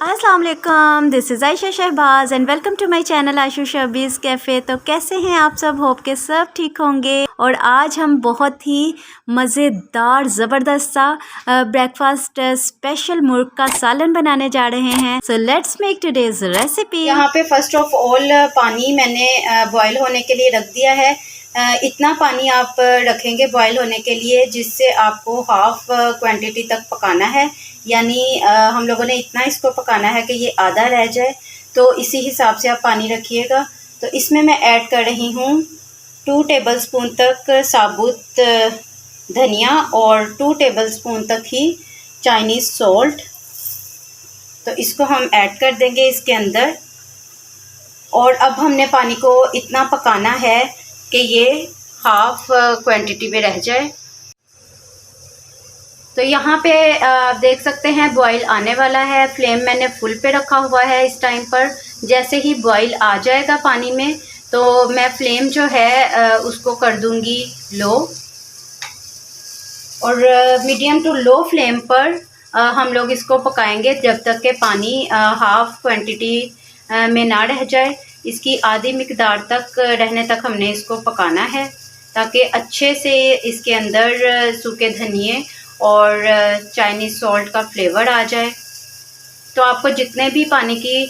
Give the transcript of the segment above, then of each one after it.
अस्सलाम वालेकुम, this is Ayesha Shahbaz and welcome to my channel Ayesha Shahbaz cafe. तो कैसे हैं आप सब? होप के सब ठीक होंगे। और आज हम बहुत ही मज़ेदार ज़बरदस्त सा ब्रेकफास्ट स्पेशल मुर्ग का सालन बनाने जा रहे हैं। So let's make today's recipe. यहाँ पे फर्स्ट ऑफ ऑल पानी मैंने बॉईल होने के लिए रख दिया है। इतना पानी आप रखेंगे बॉईल होने के लिए जिससे आपको हाफ़ क्वांटिटी तक पकाना है, यानी हम लोगों ने इतना इसको पकाना है कि ये आधा रह जाए, तो इसी हिसाब से आप पानी रखिएगा। तो इसमें मैं ऐड कर रही हूँ 2 टेबलस्पून तक साबुत धनिया और 2 टेबलस्पून तक ही चाइनीज़ सॉल्ट। तो इसको हम ऐड कर देंगे इसके अंदर। और अब हमने पानी को इतना पकाना है कि ये हाफ़ क्वांटिटी में रह जाए। तो यहाँ पे आप देख सकते हैं बॉईल आने वाला है। फ्लेम मैंने फुल पे रखा हुआ है इस टाइम पर। जैसे ही बॉईल आ जाएगा पानी में तो मैं फ्लेम जो है उसको कर दूँगी लो, और मीडियम टू लो फ्लेम पर हम लोग इसको पकाएंगे जब तक कि पानी हाफ़ क्वांटिटी में ना रह जाए। इसकी आधी मिकदार तक रहने तक हमने इसको पकाना है, ताकि अच्छे से इसके अंदर सूखे धनिए और चाइनीज़ सॉल्ट का फ्लेवर आ जाए। तो आपको जितने भी पानी की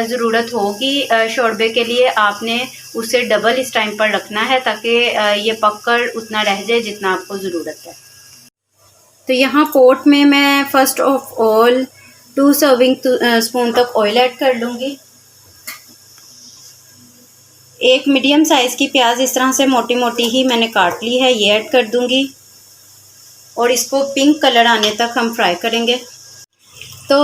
ज़रूरत होगी शोरबे के लिए, आपने उसे डबल इस टाइम पर रखना है, ताकि ये पककर उतना रह जाए जितना आपको ज़रूरत है। तो यहाँ पोट में मैं first of all 2 serving spoon तक ऑयल ऐड कर लूँगी। एक मीडियम साइज़ की प्याज इस तरह से मोटी मोटी ही मैंने काट ली है, ये ऐड कर दूँगी और इसको पिंक कलर आने तक हम फ्राई करेंगे। तो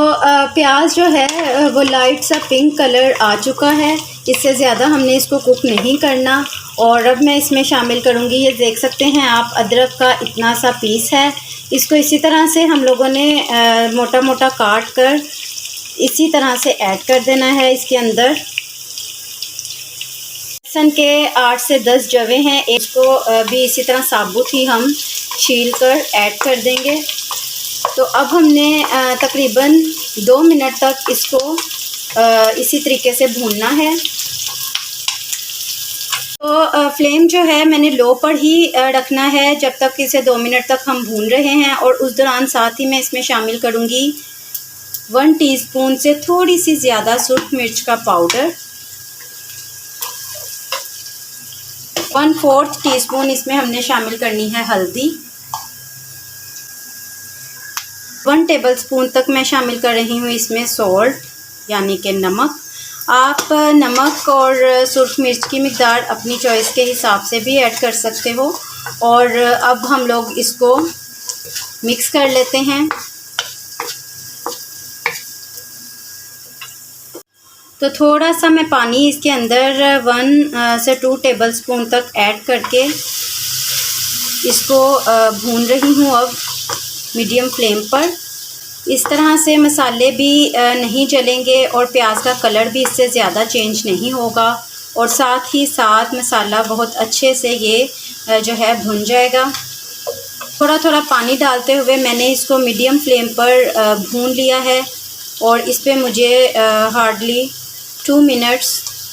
प्याज जो है वो लाइट सा पिंक कलर आ चुका है, इससे ज़्यादा हमने इसको कुक नहीं करना। और अब मैं इसमें शामिल करूँगी, ये देख सकते हैं आप, अदरक का इतना सा पीस है। इसको इसी तरह से हम लोगों ने मोटा मोटा काट कर इसी तरह से ऐड कर देना है इसके अंदर। लहसुन के 8 से 10 जवे हैं, इसको भी इसी तरह साबुत ही हम छील कर ऐड कर देंगे। तो अब हमने तकरीबन 2 मिनट तक इसको इसी तरीके से भूनना है। तो फ्लेम जो है मैंने लो पर ही रखना है जब तक इसे 2 मिनट तक हम भून रहे हैं। और उस दौरान साथ ही मैं इसमें शामिल करूँगी 1 टीस्पून से थोड़ी सी ज़्यादा सुर्ख मिर्च का पाउडर, 1/4 टीस्पून इसमें हमने शामिल करनी है हल्दी, 1 टेबलस्पून तक मैं शामिल कर रही हूँ इसमें सॉल्ट यानी कि नमक। आप नमक और सुर्ख मिर्च की मिक़दार अपनी चॉइस के हिसाब से भी ऐड कर सकते हो। और अब हम लोग इसको मिक्स कर लेते हैं। तो थोड़ा सा मैं पानी इसके अंदर 1 से 2 टेबलस्पून तक ऐड करके इसको भून रही हूँ अब मीडियम फ्लेम पर। इस तरह से मसाले भी नहीं जलेंगे और प्याज का कलर भी इससे ज़्यादा चेंज नहीं होगा, और साथ ही साथ मसाला बहुत अच्छे से ये जो है भुन जाएगा। थोड़ा थोड़ा पानी डालते हुए मैंने इसको मीडियम फ्लेम पर भून लिया है, और इस पे मुझे हार्डली 2 मिनट्स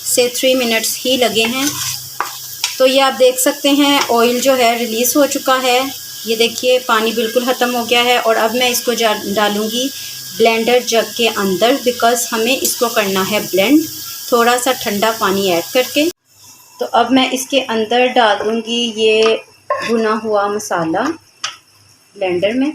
से 3 मिनट्स ही लगे हैं। तो ये आप देख सकते हैं ऑयल जो है रिलीज़ हो चुका है। ये देखिए पानी बिल्कुल ख़त्म हो गया है। और अब मैं इसको डालूँगी ब्लेंडर जग के अंदर, बिकॉज़ हमें इसको करना है ब्लेंड, थोड़ा सा ठंडा पानी ऐड करके। तो अब मैं इसके अंदर डाल दूँगी ये भुना हुआ मसाला ब्लेंडर में।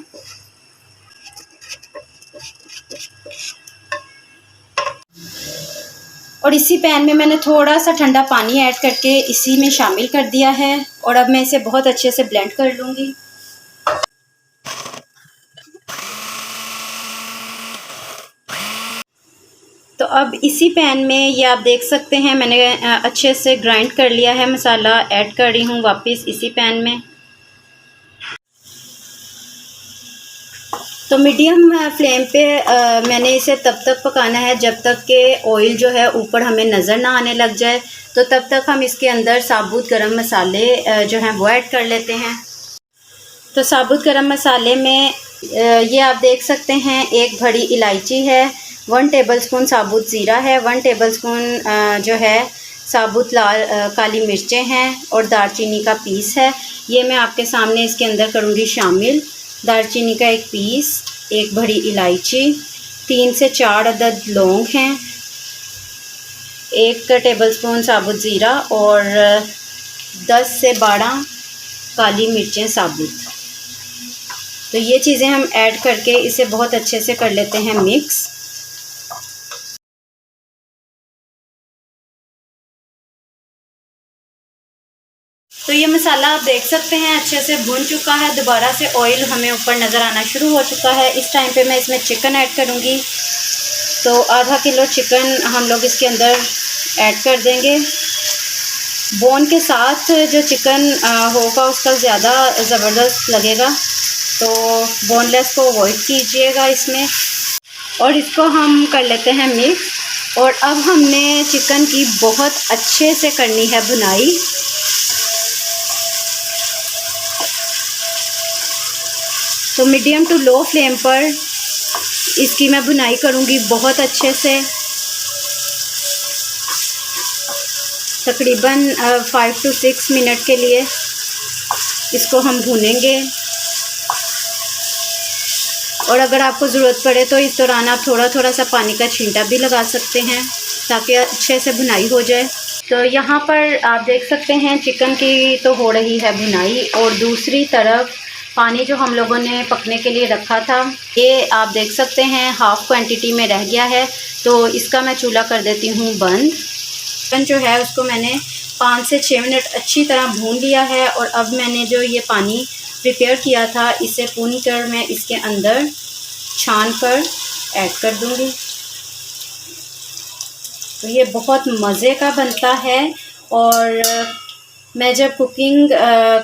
और इसी पैन में मैंने थोड़ा सा ठंडा पानी ऐड करके इसी में शामिल कर दिया है, और अब मैं इसे बहुत अच्छे से ब्लेंड कर लूँगी। तो अब इसी पैन में ये आप देख सकते हैं मैंने अच्छे से ग्राइंड कर लिया है मसाला, ऐड कर रही हूँ वापस इसी पैन में। तो मीडियम फ्लेम पे मैंने इसे तब तक पकाना है जब तक कि ऑयल जो है ऊपर हमें नज़र ना आने लग जाए। तो तब तक हम इसके अंदर साबुत गरम मसाले जो हैं वो ऐड कर लेते हैं। तो साबुत गरम मसाले में ये आप देख सकते हैं 1 बड़ी इलायची है, 1 टेबलस्पून साबुत ज़ीरा है, 1 टेबलस्पून जो है साबुत लाल काली मिर्चें हैं और दालचीनी का पीस है। ये मैं आपके सामने इसके अंदर करूँगी शामिल। दालचीनी का एक पीस, एक बड़ी इलायची, 3 से 4 अदद लौंग हैं, 1 टेबलस्पून साबुत ज़ीरा और 10 से 12 काली मिर्चें साबुत। तो ये चीज़ें हम ऐड करके इसे बहुत अच्छे से कर लेते हैं मिक्स। तो ये मसाला आप देख सकते हैं अच्छे से भुन चुका है। दोबारा से ऑयल हमें ऊपर नज़र आना शुरू हो चुका है। इस टाइम पे मैं इसमें चिकन ऐड करूँगी। तो आधा किलो चिकन हम लोग इसके अंदर ऐड कर देंगे। बोन के साथ जो चिकन होगा उसका ज़्यादा ज़बरदस्त लगेगा, तो बोनलेस को अवॉइड कीजिएगा इसमें। और इसको हम कर लेते हैं मिक्स। और अब हमने चिकन की बहुत अच्छे से करनी है भुनाई। तो मीडियम टू लो फ्लेम पर इसकी मैं भुनाई करूँगी बहुत अच्छे से, तकरीबन 5 to 6 मिनट के लिए इसको हम भूनेंगे। और अगर आपको ज़रूरत पड़े तो इस दौरान आप थोड़ा थोड़ा सा पानी का छींटा भी लगा सकते हैं ताकि अच्छे से भुनाई हो जाए। तो यहाँ पर आप देख सकते हैं चिकन की तो हो रही है भुनाई, और दूसरी तरफ पानी जो हम लोगों ने पकने के लिए रखा था ये आप देख सकते हैं हाफ़ क्वांटिटी में रह गया है। तो इसका मैं चूल्हा कर देती हूँ बंद। चिकन जो है उसको मैंने 5 से 6 मिनट अच्छी तरह भून लिया है। और अब मैंने जो ये पानी प्रिपेयर किया था इसे पूरी तरह मैं इसके अंदर छान कर ऐड कर दूँगी। तो ये बहुत मज़े का बनता है। और मैं जब कुकिंग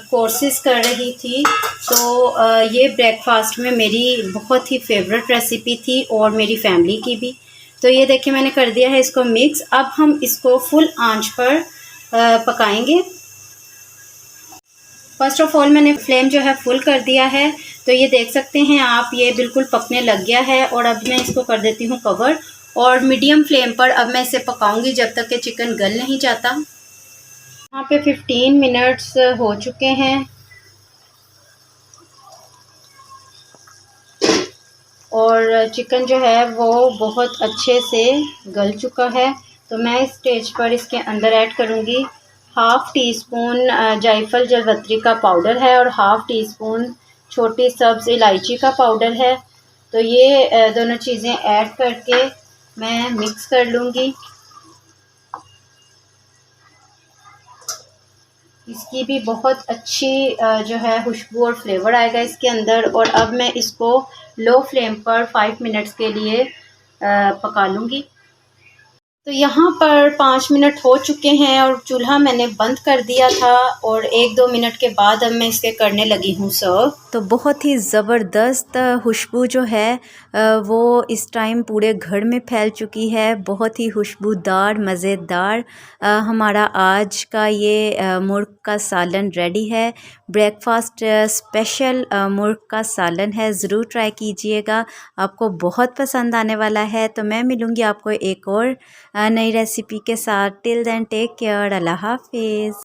कोर्सेज़ कर रही थी तो ये ब्रेकफास्ट में मेरी बहुत ही फेवरेट रेसिपी थी और मेरी फैमिली की भी। तो ये देखिए मैंने कर दिया है इसको मिक्स। अब हम इसको फुल आंच पर पकाएंगे। फ़र्स्ट ऑफ़ ऑल मैंने फ्लेम जो है फुल कर दिया है। तो ये देख सकते हैं आप, ये बिल्कुल पकने लग गया है। और अब मैं इसको कर देती हूँ कवर, और मीडियम फ्लेम पर अब मैं इसे पकाऊंगी जब तक कि चिकन गल नहीं जाता। यहाँ पे 15 मिनट्स हो चुके हैं और चिकन जो है वो बहुत अच्छे से गल चुका है। तो मैं इस स्टेज पर इसके अंदर ऐड करूँगी हाफ़ टी स्पून जायफल जलवत्री का पाउडर है और हाफ़ टी स्पून छोटी सब्ज़ इलायची का पाउडर है। तो ये दोनों चीज़ें ऐड करके मैं मिक्स कर लूँगी। इसकी भी बहुत अच्छी जो है खुशबू और फ्लेवर आएगा इसके अंदर। और अब मैं इसको लो फ्लेम पर 5 मिनट्स के लिए पका लूँगी। तो यहाँ पर 5 मिनट हो चुके हैं और चूल्हा मैंने बंद कर दिया था, और 1-2 मिनट के बाद अब मैं इसे करने लगी हूँ सर्व। तो बहुत ही ज़बरदस्त खुशबू जो है वो इस टाइम पूरे घर में फैल चुकी है। बहुत ही खुशबूदार मज़ेदार हमारा आज का ये मुर्ग का सालन रेडी है। ब्रेकफास्ट स्पेशल मुर्ग का सालन है, ज़रूर ट्राई कीजिएगा, आपको बहुत पसंद आने वाला है। तो मैं मिलूँगी आपको एक और नई रेसिपी के साथ। टिल देन टेक केयर, अल्लाह हाफिज़।